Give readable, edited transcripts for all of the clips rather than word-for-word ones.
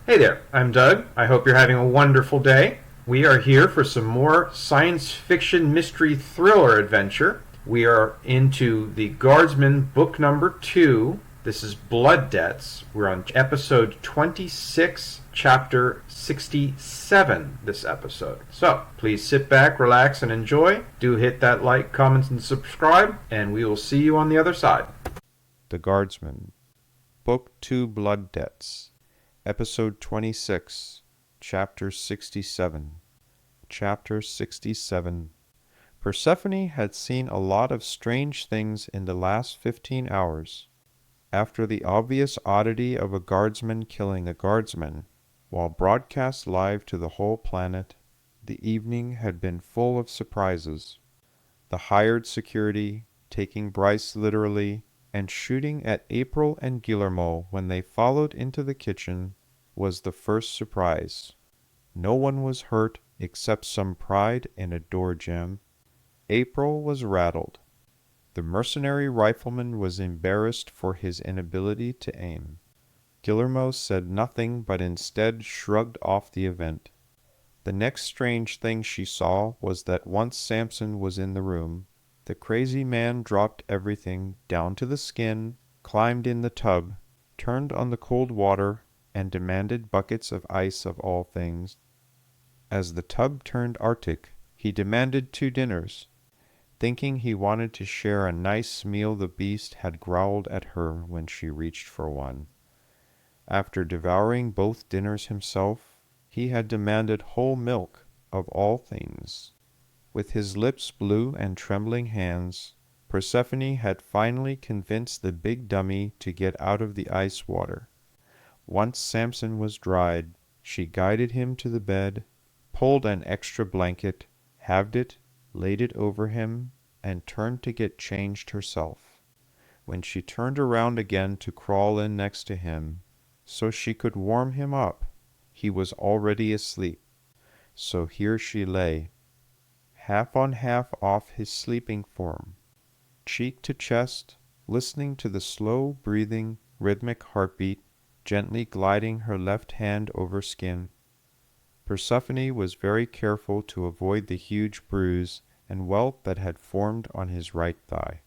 Hey there, I'm Doug. I hope you're having a wonderful day. We are here for some more science fiction mystery thriller adventure. We are into the Guardsman book number 2. This is Blood Debts. We're on episode 26, chapter 67 this episode. So, please sit back, relax, and enjoy. Do hit that like, comment, and subscribe, and we will see you on the other side. The Guardsman, Book 2 Blood Debts, Episode 26, Chapter 67. Chapter 67. Persephone had seen a lot of strange things in the last 15 hours. After the obvious oddity of a guardsman killing a guardsman, while broadcast live to the whole planet, the evening had been full of surprises. The hired security, taking Bryce literally, and shooting at April and Guillermo when they followed into the kitchen, was the first surprise. No one was hurt except some pride in a door jamb. April was rattled. The mercenary rifleman was embarrassed for his inability to aim. Guillermo said nothing but instead shrugged off the event. The next strange thing she saw was that once Samson was in the room, the crazy man dropped everything down to the skin, climbed in the tub, turned on the cold water, and demanded buckets of ice of all things. As the tub turned arctic, he demanded 2 dinners, thinking he wanted to share a nice meal the beast had growled at her when she reached for one. After devouring both dinners himself, he had demanded whole milk of all things. With his lips blue and trembling hands, Persephone had finally convinced the big dummy to get out of the ice water. Once Samson was dried, she guided him to the bed, pulled an extra blanket, halved it, laid it over him, and turned to get changed herself. When she turned around again to crawl in next to him, so she could warm him up, he was already asleep. So here she lay, half on half off his sleeping form, cheek to chest, listening to the slow breathing, rhythmic heartbeat, gently gliding her left hand over skin. Persephone was very careful to avoid the huge bruise and welt that had formed on his right thigh.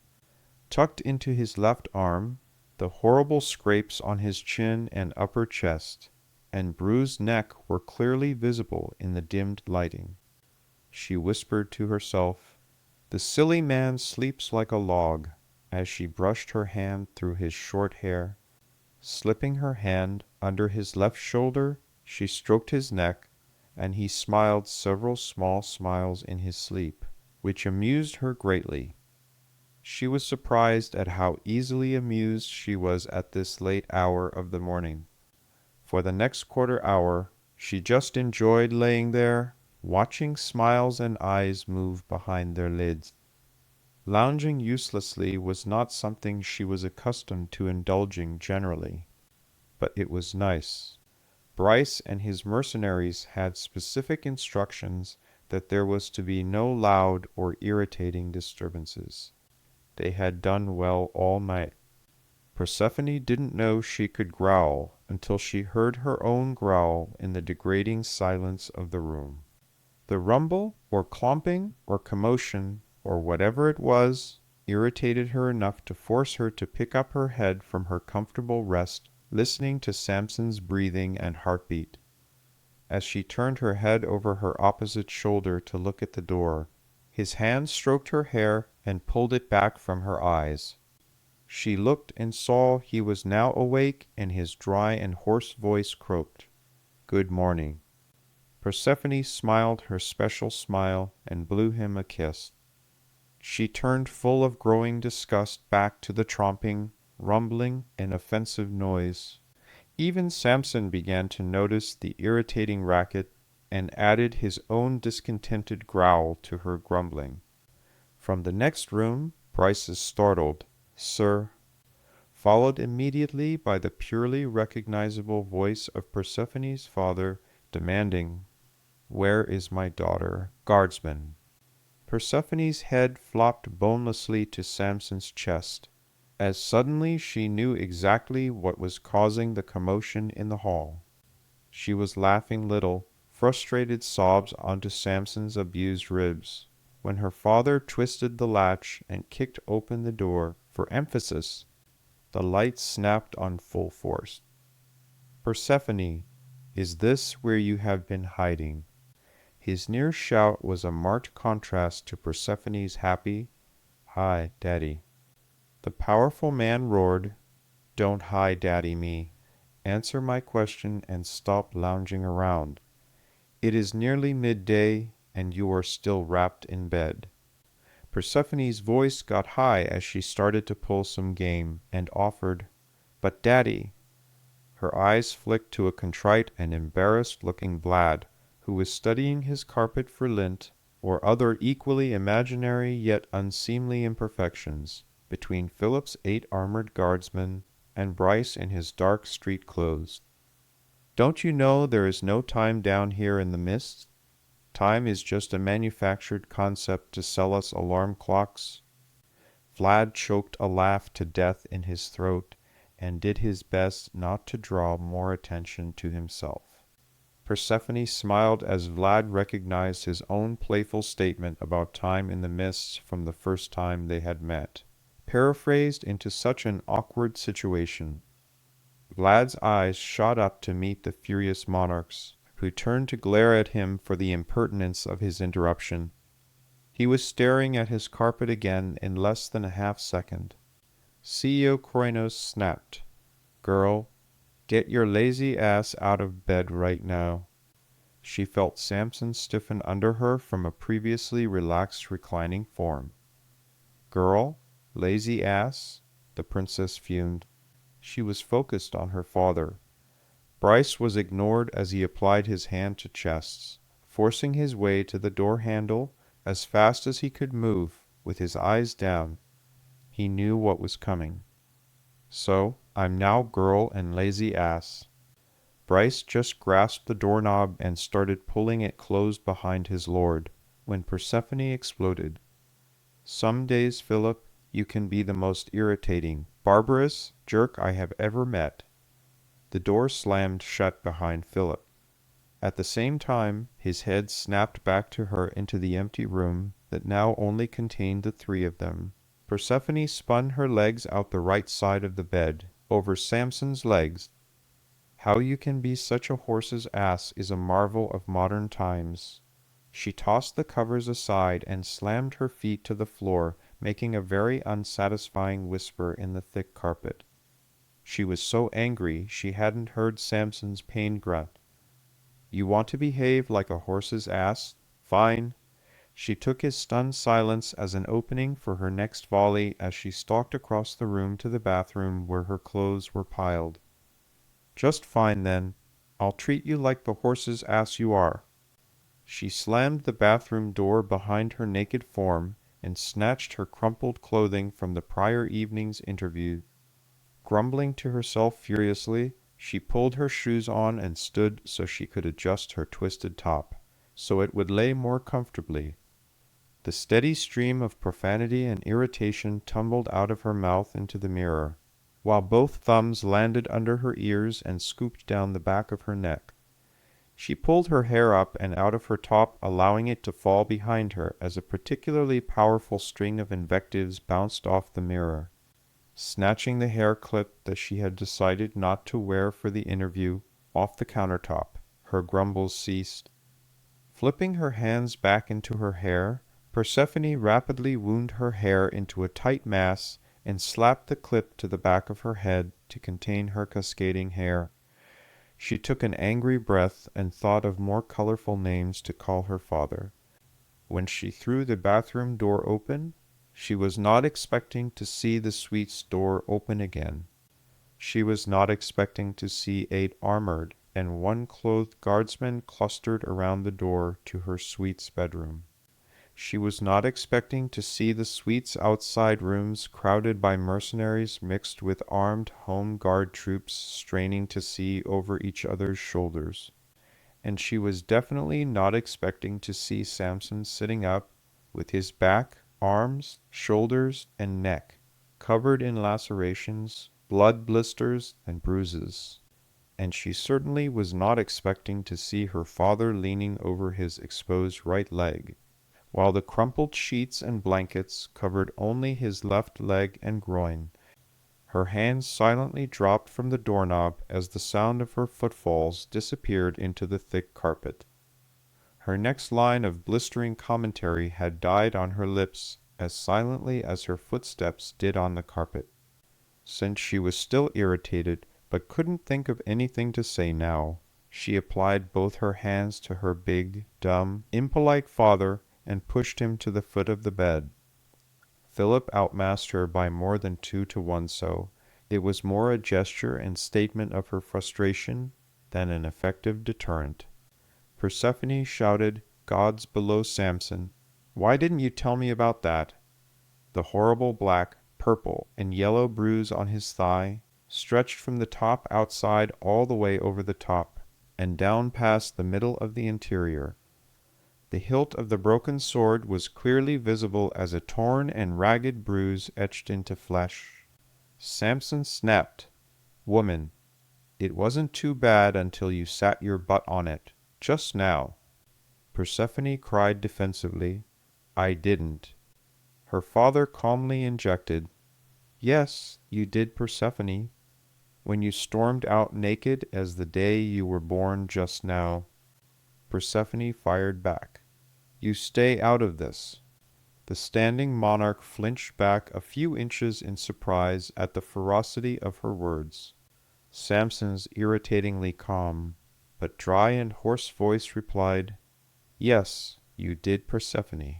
Tucked into his left arm, the horrible scrapes on his chin and upper chest and bruised neck were clearly visible in the dimmed lighting. She whispered to herself, "The silly man sleeps like a log," as she brushed her hand through his short hair. Slipping her hand under his left shoulder, she stroked his neck, and he smiled several small smiles in his sleep, which amused her greatly. She was surprised at how easily amused she was at this late hour of the morning. For the next quarter hour, she just enjoyed laying there, watching smiles and eyes move behind their lids. Lounging uselessly was not something she was accustomed to indulging generally, but it was nice. Bryce and his mercenaries had specific instructions that there was to be no loud or irritating disturbances. They had done well all night. Persephone didn't know she could growl until she heard her own growl in the degrading silence of the room. The rumble, or clomping, or commotion, or whatever it was, irritated her enough to force her to pick up her head from her comfortable rest, listening to Samson's breathing and heartbeat. As she turned her head over her opposite shoulder to look at the door, his hand stroked her hair and pulled it back from her eyes. She looked and saw he was now awake, and his dry and hoarse voice croaked, "Good morning." Persephone smiled her special smile and blew him a kiss. She turned full of growing disgust back to the tromping, rumbling, and offensive noise. Even Samson began to notice the irritating racket and added his own discontented growl to her grumbling. From the next room, Bryce's startled, "Sir," followed immediately by the purely recognizable voice of Persephone's father demanding, "Where is my daughter, Guardsman?" Persephone's head flopped bonelessly to Samson's chest, as suddenly she knew exactly what was causing the commotion in the hall. She was laughing little, frustrated sobs onto Samson's abused ribs, when her father twisted the latch and kicked open the door. For emphasis, the light snapped on full force. "Persephone, is this where you have been hiding?" His near shout was a marked contrast to Persephone's happy, "Hi, Daddy." The powerful man roared, "Don't hi, Daddy me. Answer my question and stop lounging around. It is nearly midday, and you are still wrapped in bed." Persephone's voice got high as she started to pull some game, and offered, "But Daddy." Her eyes flicked to a contrite and embarrassed-looking Vlad, who was studying his carpet for lint, or other equally imaginary yet unseemly imperfections, between Philip's 8 armored guardsmen and Bryce in his dark street clothes. "Don't you know there is no time down here in the mists? Time is just a manufactured concept to sell us alarm clocks." Vlad choked a laugh to death in his throat and did his best not to draw more attention to himself. Persephone smiled as Vlad recognized his own playful statement about time in the mists from the first time they had met, paraphrased into such an awkward situation. Vlad's eyes shot up to meet the furious monarch's, who turned to glare at him for the impertinence of his interruption. He was staring at his carpet again in less than a half-second. CEO Kroinos snapped, "Girl, get your lazy ass out of bed right now." She felt Samson stiffen under her from a previously relaxed reclining form. "Girl? Lazy ass?" the princess fumed. She was focused on her father. Bryce was ignored as he applied his hand to chests, forcing his way to the door handle as fast as he could move, with his eyes down. He knew what was coming. "So, I'm now girl and lazy ass." Bryce just grasped the doorknob and started pulling it closed behind his lord, when Persephone exploded. "Some days, Philip, you can be the most irritating, barbarous jerk I have ever met." The door slammed shut behind Philip. At the same time, his head snapped back to her into the empty room that now only contained the 3 of them. Persephone spun her legs out the right side of the bed, over Samson's legs. How you can be such a horse's ass is a marvel of modern times. She tossed the covers aside and slammed her feet to the floor, making a very unsatisfying whisper in the thick carpet. She was so angry she hadn't heard Samson's pained grunt. "You want to behave like a horse's ass? Fine." She took his stunned silence as an opening for her next volley as she stalked across the room to the bathroom where her clothes were piled. "Just fine, then. I'll treat you like the horse's ass you are." She slammed the bathroom door behind her naked form and snatched her crumpled clothing from the prior evening's interview. Grumbling to herself furiously, she pulled her shoes on and stood so she could adjust her twisted top, so it would lay more comfortably. The steady stream of profanity and irritation tumbled out of her mouth into the mirror, while both thumbs landed under her ears and scooped down the back of her neck. She pulled her hair up and out of her top, allowing it to fall behind her as a particularly powerful string of invectives bounced off the mirror. Snatching the hair clip that she had decided not to wear for the interview off the countertop, her grumbles ceased. Flipping her hands back into her hair, Persephone rapidly wound her hair into a tight mass and slapped the clip to the back of her head to contain her cascading hair. She took an angry breath and thought of more colorful names to call her father. When she threw the bathroom door open, she was not expecting to see the suite's door open again. She was not expecting to see 8 armored and 1 clothed guardsmen clustered around the door to her suite's bedroom. She was not expecting to see the suite's outside rooms crowded by mercenaries mixed with armed home guard troops straining to see over each other's shoulders. And she was definitely not expecting to see Samson sitting up, with his back, arms, shoulders, and neck covered in lacerations, blood blisters, and bruises. and she certainly was not expecting to see her father leaning over his exposed right leg, while the crumpled sheets and blankets covered only his left leg and groin. Her hands silently dropped from the doorknob as the sound of her footfalls disappeared into the thick carpet. Her next line of blistering commentary had died on her lips as silently as her footsteps did on the carpet. Since she was still irritated, but couldn't think of anything to say now, she applied both her hands to her big, dumb, impolite father and pushed him to the foot of the bed. Philip outmassed her by more than 2-to-1 so. It was more a gesture and statement of her frustration than an effective deterrent. Persephone shouted, "Gods below Samson! Why didn't you tell me about that?" The horrible black, purple, and yellow bruise on his thigh stretched from the top outside all the way over the top, and down past the middle of the interior. The hilt of the broken sword was clearly visible as a torn and ragged bruise etched into flesh. Samson snapped, "Woman, it wasn't too bad until you sat your butt on it, just now." Persephone cried defensively, "I didn't." Her father calmly injected, "Yes, you did, Persephone, when you stormed out naked as the day you were born just now." Persephone fired back, "You stay out of this." The standing monarch flinched back a few inches in surprise at the ferocity of her words. Samson's irritatingly calm, but dry and hoarse voice replied, "Yes, you did, Persephone."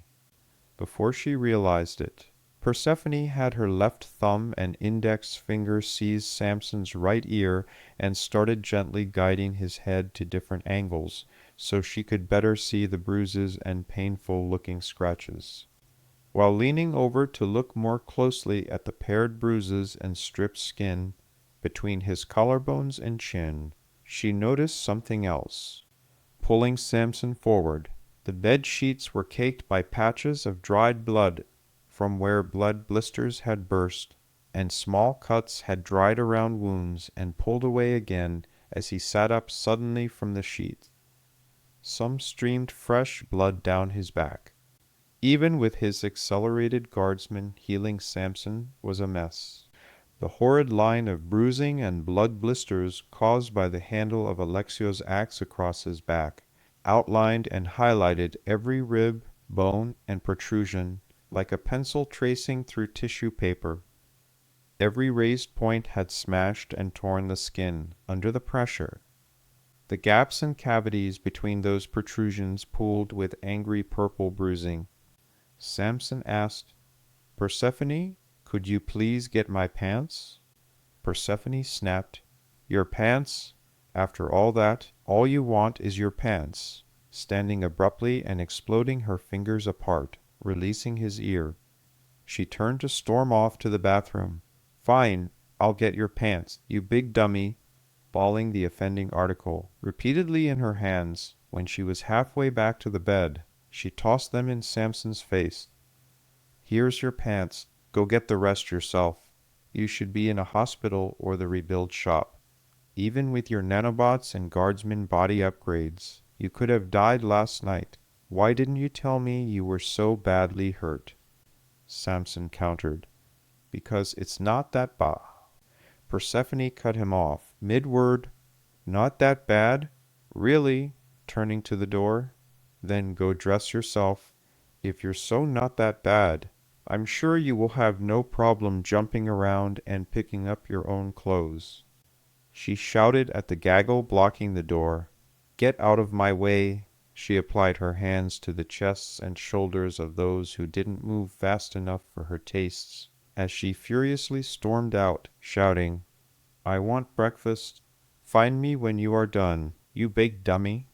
Before she realized it, Persephone had her left thumb and index finger seize Samson's right ear and started gently guiding his head to different angles so she could better see the bruises and painful-looking scratches. While leaning over to look more closely at the paired bruises and stripped skin between his collarbones and chin, she noticed something else. Pulling Samson forward, the bed sheets were caked by patches of dried blood from where blood blisters had burst, and small cuts had dried around wounds and pulled away again as he sat up suddenly from the sheet. Some streamed fresh blood down his back. Even with his accelerated guardsman healing Samson was a mess. The horrid line of bruising and blood blisters caused by the handle of Alexio's axe across his back outlined and highlighted every rib, bone, and protrusion like a pencil tracing through tissue paper. Every raised point had smashed and torn the skin under the pressure. The gaps and cavities between those protrusions pooled with angry purple bruising. Samson asked, "Persephone, could you please get my pants?" Persephone snapped, "Your pants? After all that, all you want is your pants," standing abruptly and exploding her fingers apart, releasing his ear. She turned to storm off to the bathroom. "Fine, I'll get your pants, you big dummy," balling the offending article repeatedly in her hands. When she was halfway back to the bed, she tossed them in Samson's face. "Here's your pants. Go get the rest yourself. You should be in a hospital or the rebuild shop. Even with your nanobots and Guardsman body upgrades, you could have died last night. Why didn't you tell me you were so badly hurt?" Samson countered, "Because it's not that bad." Persephone cut him off, mid-word. "Not that bad? Really?" turning to the door. "Then go dress yourself. If you're so not that bad, I'm sure you will have no problem jumping around and picking up your own clothes." She shouted at the gaggle blocking the door. "Get out of my way." She applied her hands to the chests and shoulders of those who didn't move fast enough for her tastes, as she furiously stormed out, shouting, "I want breakfast. Find me when you are done, you big dummy."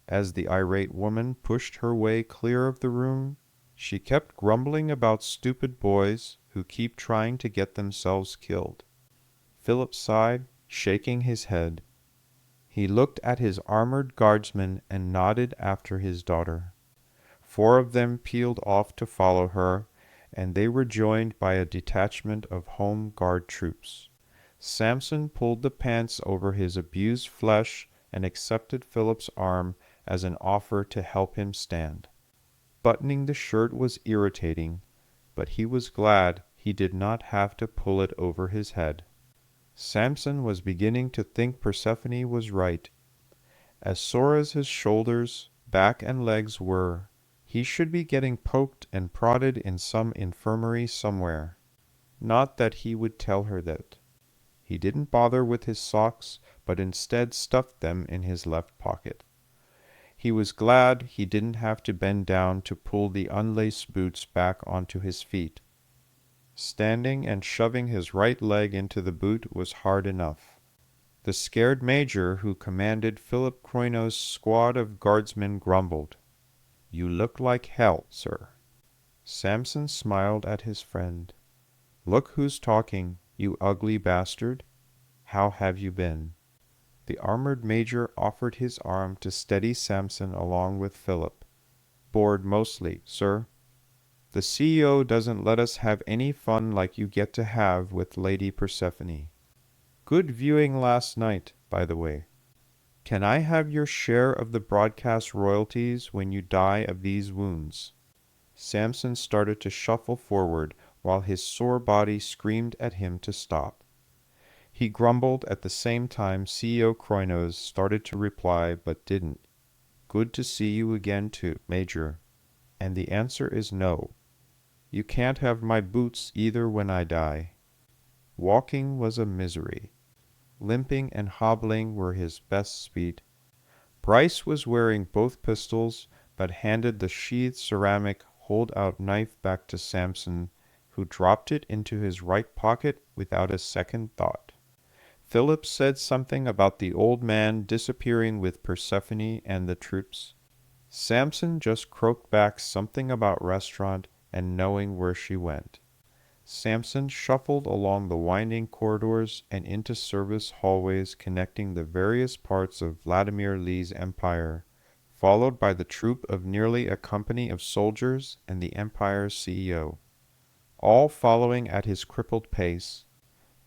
As the irate woman pushed her way clear of the room, she kept grumbling about stupid boys who keep trying to get themselves killed. Philip sighed, shaking his head. He looked at his armored guardsmen and nodded after his daughter. 4 of them peeled off to follow her, and they were joined by a detachment of home guard troops. Samson pulled the pants over his abused flesh and accepted Philip's arm as an offer to help him stand. Buttoning the shirt was irritating, but he was glad he did not have to pull it over his head. Samson was beginning to think Persephone was right. As sore as his shoulders, back, and legs were, he should be getting poked and prodded in some infirmary somewhere. Not that he would tell her that. He didn't bother with his socks, but instead stuffed them in his left pocket. He was glad he didn't have to bend down to pull the unlaced boots back onto his feet. Standing and shoving his right leg into the boot was hard enough. The scared major who commanded Philip Croyno's squad of guardsmen grumbled, "You look like hell, sir." Samson smiled at his friend. "Look who's talking, you ugly bastard. How have you been?" The armored major offered his arm to steady Samson along with Philip. "Bored mostly, sir. The CEO doesn't let us have any fun like you get to have with Lady Persephone. Good viewing last night, by the way. Can I have your share of the broadcast royalties when you die of these wounds?" Samson started to shuffle forward while his sore body screamed at him to stop. He grumbled at the same time CEO Croynos started to reply but didn't. "Good to see you again too, Major. And the answer is no. You can't have my boots either when I die." Walking was a misery. Limping and hobbling were his best speed. Bryce was wearing both pistols, but handed the sheathed ceramic hold-out knife back to Samson, who dropped it into his right pocket without a second thought. Philip said something about the old man disappearing with Persephone and the troops. Samson just croaked back something about restaurant and knowing where she went. Samson shuffled along the winding corridors and into service hallways connecting the various parts of Vladimir Lee's empire, followed by the troop of nearly a company of soldiers and the empire's CEO, all following at his crippled pace.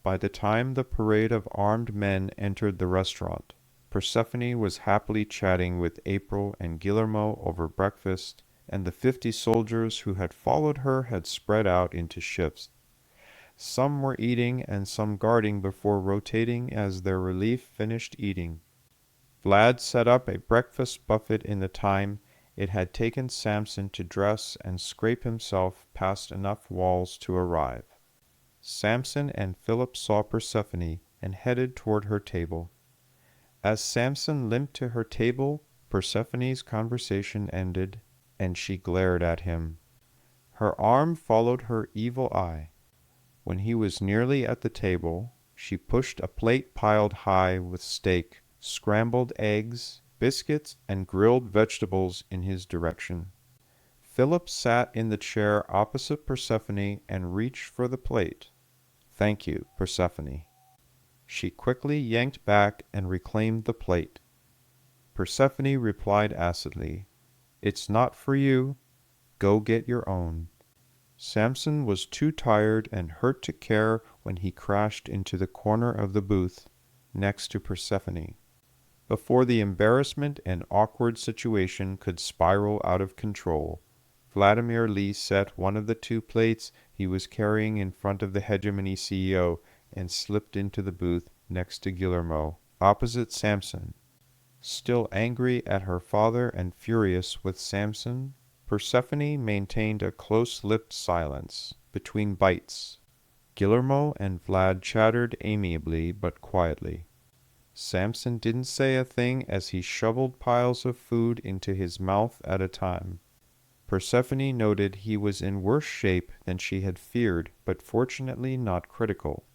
By the time the parade of armed men entered the restaurant, Persephone was happily chatting with April and Guillermo over breakfast, and the 50 soldiers who had followed her had spread out into shifts. Some were eating and some guarding before rotating as their relief finished eating. Vlad set up a breakfast buffet in the time it had taken Samson to dress and scrape himself past enough walls to arrive. Samson and Philip saw Persephone and headed toward her table. As Samson limped to her table, Persephone's conversation ended, and she glared at him. Her arm followed her evil eye. When he was nearly at the table, she pushed a plate piled high with steak, scrambled eggs, biscuits, and grilled vegetables in his direction. Philip sat in the chair opposite Persephone and reached for the plate. "Thank you, Persephone." She quickly yanked back and reclaimed the plate. Persephone replied acidly, "It's not for you. Go get your own." Samson was too tired and hurt to care when he crashed into the corner of the booth next to Persephone. Before the embarrassment and awkward situation could spiral out of control, Vladimir Lee set one of the 2 plates he was carrying in front of the Hegemony CEO and slipped into the booth next to Guillermo, opposite Samson. Still angry at her father and furious with Samson, Persephone maintained a close-lipped silence between bites. Guillermo and Vlad chattered amiably but quietly. Samson didn't say a thing as he shoveled piles of food into his mouth at a time. Persephone noted he was in worse shape than she had feared, but fortunately not critical.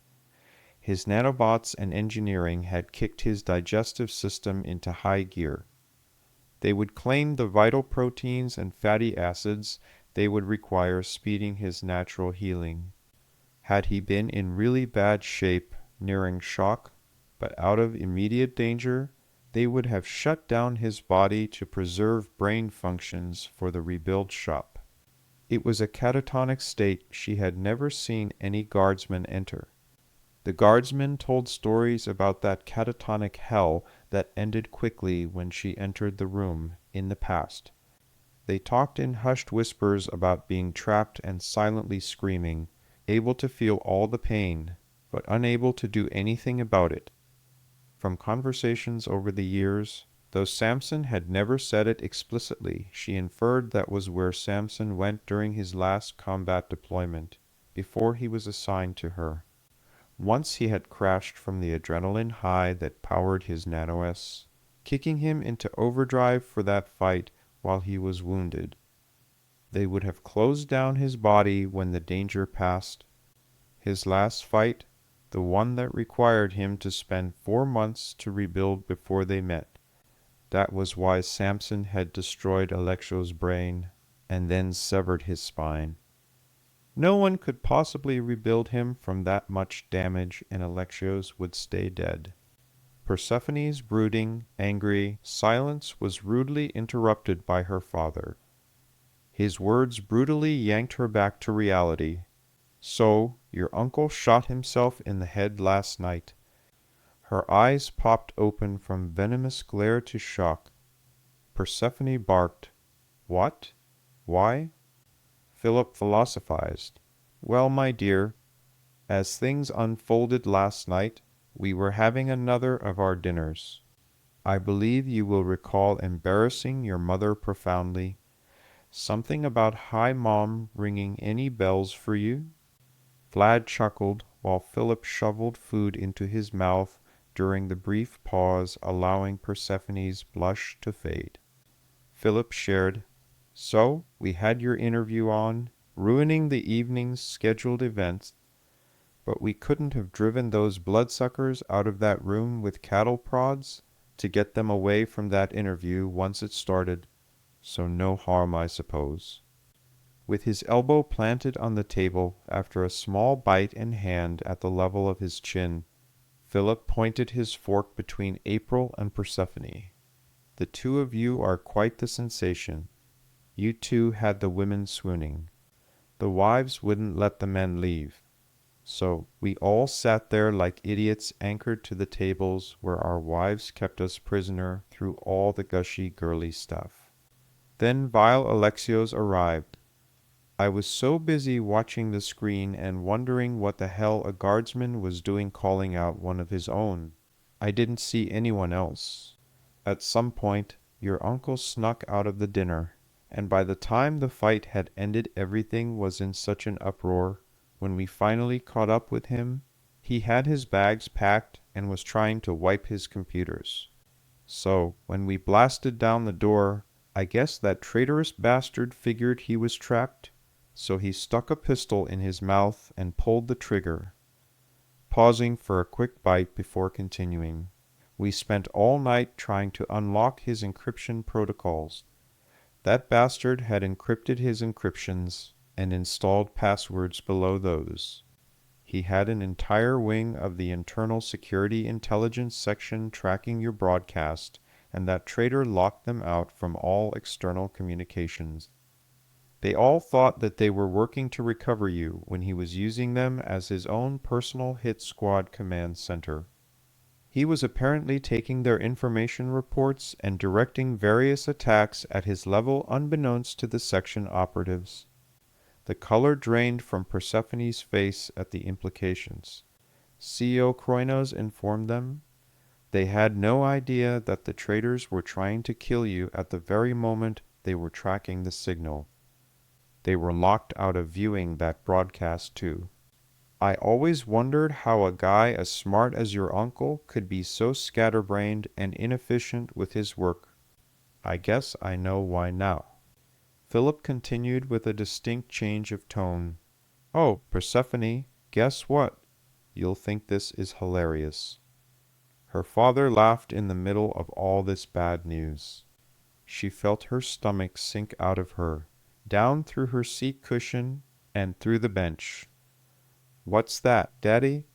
His nanobots and engineering had kicked his digestive system into high gear. They would claim the vital proteins and fatty acids they would require speeding his natural healing. Had he been in really bad shape, nearing shock, but out of immediate danger, they would have shut down his body to preserve brain functions for the rebuild shop. It was a catatonic state she had never seen any guardsman enter. The Guardsman told stories about that catatonic hell that ended quickly when she entered the room in the past. They talked in hushed whispers about being trapped and silently screaming, able to feel all the pain, but unable to do anything about it. From conversations over the years, though Samson had never said it explicitly, she inferred that was where Samson went during his last combat deployment, before he was assigned to her. Once he had crashed from the adrenaline high that powered his nano-S, kicking him into overdrive for that fight while he was wounded. They would have closed down his body when the danger passed. His last fight, the one that required him to spend 4 months to rebuild before they met. That was why Samson had destroyed Alexio's brain and then severed his spine. No one could possibly rebuild him from that much damage, and Alexio's would stay dead. Persephone's brooding, angry silence was rudely interrupted by her father. His words brutally yanked her back to reality. "So, your uncle shot himself in the head last night." Her eyes popped open from venomous glare to shock. Persephone barked. "What? Why?" Philip philosophized. "Well, my dear, as things unfolded last night, we were having another of our dinners. I believe you will recall embarrassing your mother profoundly. Something about Hi Mom ringing any bells for you?" Vlad chuckled while Philip shoveled food into his mouth during the brief pause allowing Persephone's blush to fade. Philip shared, "So, we had your interview on, ruining the evening's scheduled events, but we couldn't have driven those bloodsuckers out of that room with cattle prods to get them away from that interview once it started, so no harm, I suppose." With his elbow planted on the table, after a small bite and hand at the level of his chin, Philip pointed his fork between April and Persephone. "The two of you are quite the sensation. You two had the women swooning. The wives wouldn't let the men leave. So we all sat there like idiots anchored to the tables where our wives kept us prisoner through all the gushy girly stuff. Then vile Alexios arrived. I was so busy watching the screen and wondering what the hell a guardsman was doing calling out one of his own. I didn't see anyone else. At some point, your uncle snuck out of the dinner, and by the time the fight had ended everything was in such an uproar. When we finally caught up with him, he had his bags packed and was trying to wipe his computers. So, when we blasted down the door, I guess that traitorous bastard figured he was trapped, so he stuck a pistol in his mouth and pulled the trigger." Pausing for a quick bite before continuing, "We spent all night trying to unlock his encryption protocols. That bastard had encrypted his encryptions and installed passwords below those. He had an entire wing of the internal security intelligence section tracking your broadcast, and that traitor locked them out from all external communications. They all thought that they were working to recover you when he was using them as his own personal hit squad command center. He was apparently taking their information reports and directing various attacks at his level unbeknownst to the section operatives." The color drained from Persephone's face at the implications. CEO Kroinos informed them. They had no idea that the traitors were trying to kill you at the very moment they were tracking the signal. They were locked out of viewing that broadcast too. I always wondered how a guy as smart as your uncle could be so scatterbrained and inefficient with his work. I guess I know why now." Philip continued with a distinct change of tone. "Oh, Persephone, guess what? You'll think this is hilarious." Her father laughed in the middle of all this bad news. She felt her stomach sink out of her, down through her seat cushion and through the bench. "What's that, Daddy?"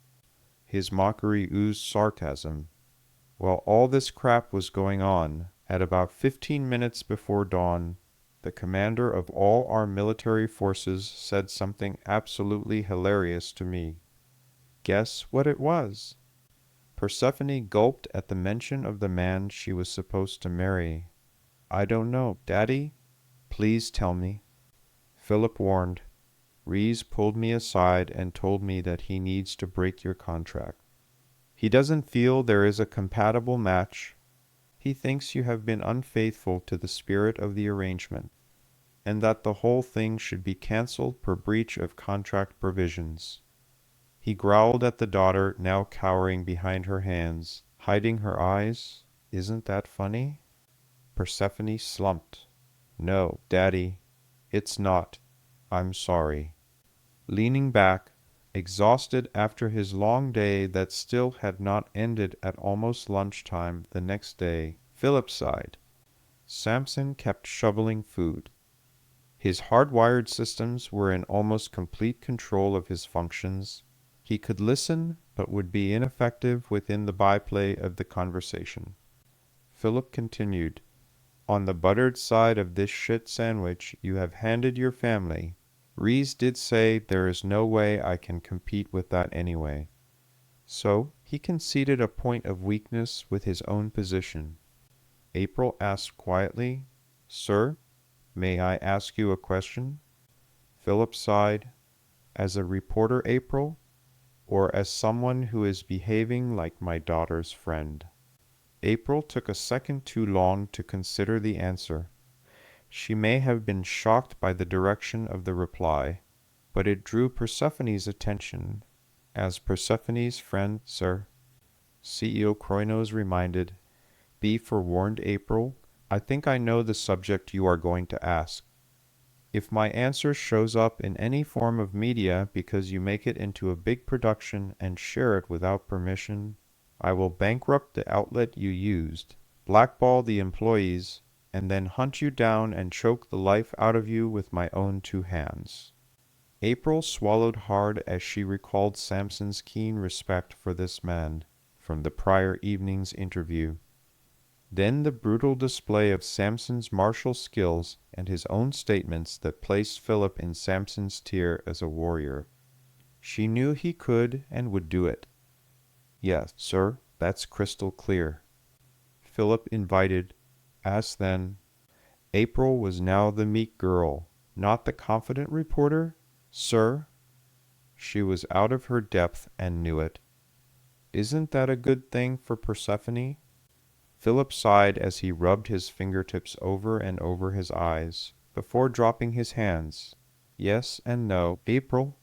His mockery oozed sarcasm. While all this crap was going on, at about 15 minutes before dawn, the commander of all our military forces said something absolutely hilarious to me. Guess what it was? Persephone gulped at the mention of the man she was supposed to marry. I don't know, Daddy. Please tell me. Philip warned. Rhys pulled me aside and told me that he needs to break your contract. He doesn't feel there is a compatible match. He thinks you have been unfaithful to the spirit of the arrangement, and that the whole thing should be cancelled per breach of contract provisions. He growled at the daughter, now cowering behind her hands, hiding her eyes. Isn't that funny? Persephone slumped. No, Daddy, it's not. I'm sorry. Leaning back, exhausted after his long day that still had not ended at almost lunchtime the next day, Philip sighed. Samson kept shoveling food. His hardwired systems were in almost complete control of his functions. He could listen, but would be ineffective within the byplay of the conversation. Philip continued, On the buttered side of this shit sandwich you have handed your family. Rhys did say there is no way I can compete with that anyway. So he conceded a point of weakness with his own position. April asked quietly, Sir, may I ask you a question? Philip sighed. As a reporter, April, or as someone who is behaving like my daughter's friend? April took a second too long to consider the answer. She may have been shocked by the direction of the reply, but it drew Persephone's attention. As Persephone's friend, sir, CEO Kroinos reminded, be forewarned, April, I think I know the subject you are going to ask. If my answer shows up in any form of media because you make it into a big production and share it without permission, I will bankrupt the outlet you used, blackball the employees, and then hunt you down and choke the life out of you with my own two hands. April swallowed hard as she recalled Samson's keen respect for this man from the prior evening's interview. Then the brutal display of Samson's martial skills and his own statements that placed Philip in Samson's tier as a warrior. She knew he could and would do it. Yes, sir, that's crystal clear. Philip invited, as then. April was now the meek girl, not the confident reporter. Sir? She was out of her depth and knew it. Isn't that a good thing for Persephone? Philip sighed as he rubbed his fingertips over and over his eyes, before dropping his hands. Yes and no, April.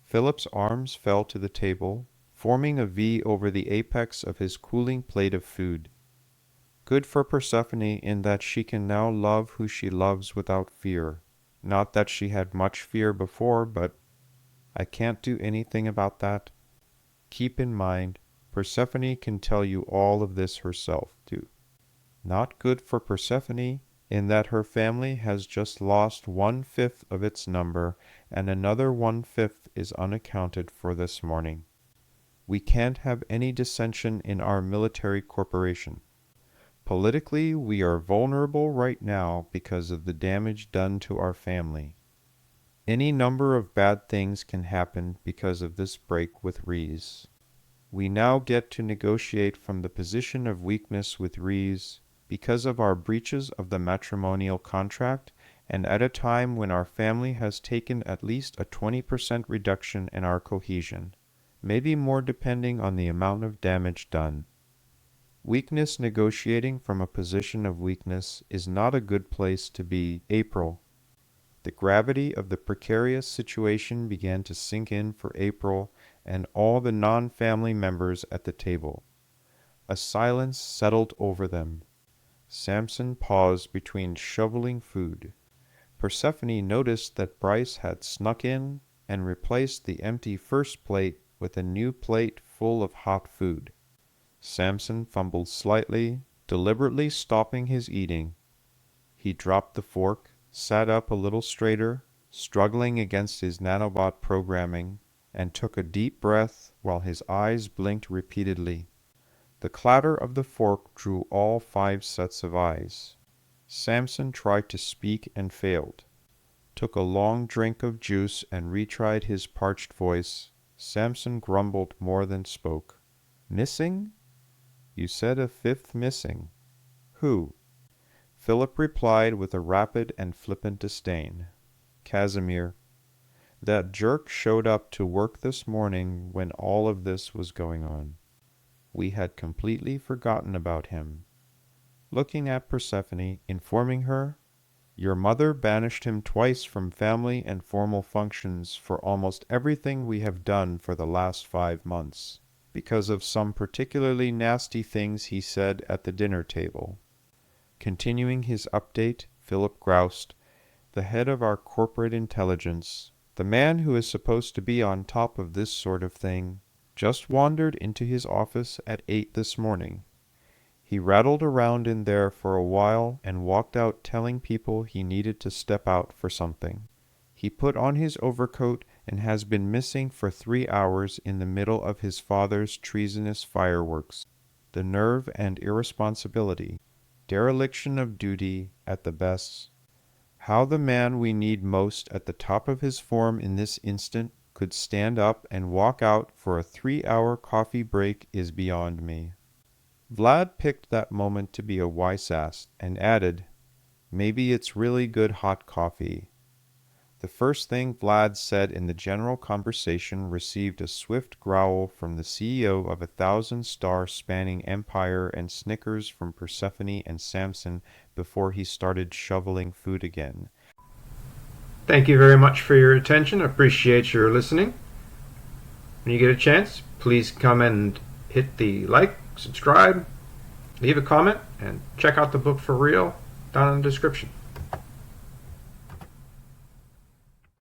Philip's arms fell to the table, forming a V over the apex of his cooling plate of food. Good for Persephone in that she can now love who she loves without fear. Not that she had much fear before, but I can't do anything about that. Keep in mind, Persephone can tell you all of this herself, too. Not good for Persephone in that her family has just lost 1/5 of its number, and another 1/5 is unaccounted for this morning. We can't have any dissension in our military corporation. Politically, we are vulnerable right now because of the damage done to our family. Any number of bad things can happen because of this break with Rhys. We now get to negotiate from the position of weakness with Rhys because of our breaches of the matrimonial contract and at a time when our family has taken at least a 20% reduction in our cohesion, maybe more depending on the amount of damage done. Weakness negotiating from a position of weakness is not a good place to be, April. The gravity of the precarious situation began to sink in for April and all the non-family members at the table. A silence settled over them. Samson paused between shoveling food. Persephone noticed that Bryce had snuck in and replaced the empty first plate with a new plate full of hot food. Samson fumbled slightly, deliberately stopping his eating. He dropped the fork, sat up a little straighter, struggling against his nanobot programming, and took a deep breath while his eyes blinked repeatedly. The clatter of the fork drew all 5 sets of eyes. Samson tried to speak and failed, took a long drink of juice and retried his parched voice. Samson grumbled more than spoke. Missing? You said a fifth missing. Who? Philip replied with a rapid and flippant disdain. Casimir. That jerk showed up to work this morning when all of this was going on. We had completely forgotten about him. Looking at Persephone, informing her, Your mother banished him twice from family and formal functions for almost everything we have done for the last 5 months, because of some particularly nasty things he said at the dinner table. Continuing his update, Philip groused, The head of our corporate intelligence, the man who is supposed to be on top of this sort of thing, just wandered into his office at 8 this morning. He rattled around in there for a while and walked out telling people he needed to step out for something. He put on his overcoat and has been missing for 3 hours in the middle of his father's treasonous fireworks. The nerve and irresponsibility, dereliction of duty at the best. How the man we need most at the top of his form in this instant could stand up and walk out for a 3-hour coffee break is beyond me. Vlad picked that moment to be a wise ass and added, Maybe it's really good hot coffee. The first thing Vlad said in the general conversation received a swift growl from the CEO of a 1,000-star spanning empire and snickers from Persephone and Samson before he started shoveling food again. Thank you very much for your attention. I appreciate your listening. When you get a chance, please come and hit the like, subscribe, leave a comment, and check out the book for real down in the description.